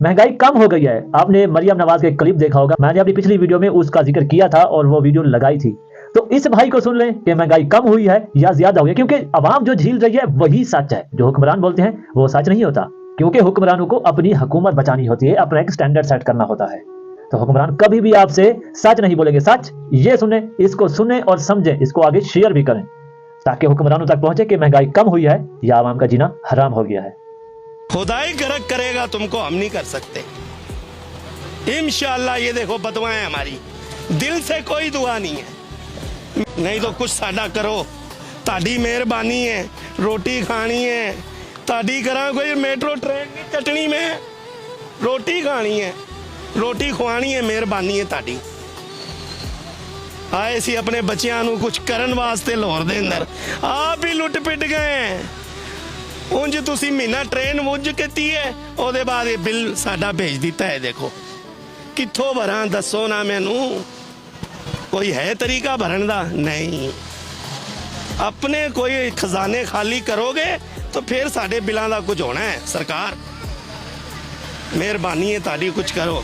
महंगाई कम हो गई है। आपने मरियम नवाज का एक क्लिप देखा होगा, मैंने अपनी पिछली वीडियो में उसका जिक्र किया था और वो वीडियो लगाई थी। तो इस भाई को सुन लें कि महंगाई कम हुई है या ज्यादा हुई है, क्योंकि अवाम जो झील रही है वही सच है। जो हुक्मरान बोलते हैं वो सच नहीं होता, क्योंकि हुक्मरानों को अपनी हुकूमत बचानी होती है, अपना एक स्टैंडर्ड सेट करना होता है। तो हुक्मरान कभी भी आपसे सच नहीं बोलेंगे। सच ये सुने, इसको सुने और समझें, इसको आगे शेयर भी करें ताकि हुक्मरानों तक पहुंचे कि महंगाई कम हुई है या आवाम का जीना हराम हो गया है। खुदाई गर्क करेगा तुमको, हम नहीं कर सकते इंशाअल्लाह। ये देखो बदुआएं हमारी, दिल से कोई दुआ नहीं है। नहीं तो कुछ साडा करो, ताड़ी मेहरबानी है, रोटी खानी है ताड़ी करा। कोई मेट्रो ट्रेन की चटनी में रोटी खानी है, रोटी खुआनी है, मेहरबानी है ताड़ी। आए सी अपने बच्चों को कुछ करन वास्ते लाहौर दे अंदर, आप ही लुट पिट गए। उंज तुसी महीना ट्रेन मुझ की है, ओदे बाद ये बिल साडा भेज दिता है। देखो कित्थों भरा, दसो ना मैनू, कोई है तरीका भरन दा? नहीं। अपने कोई खजाने खाली करोगे तो फिर साडे बिलों का कुछ होना है। सरकार मेहरबानी है ताड़ी, कुछ करो।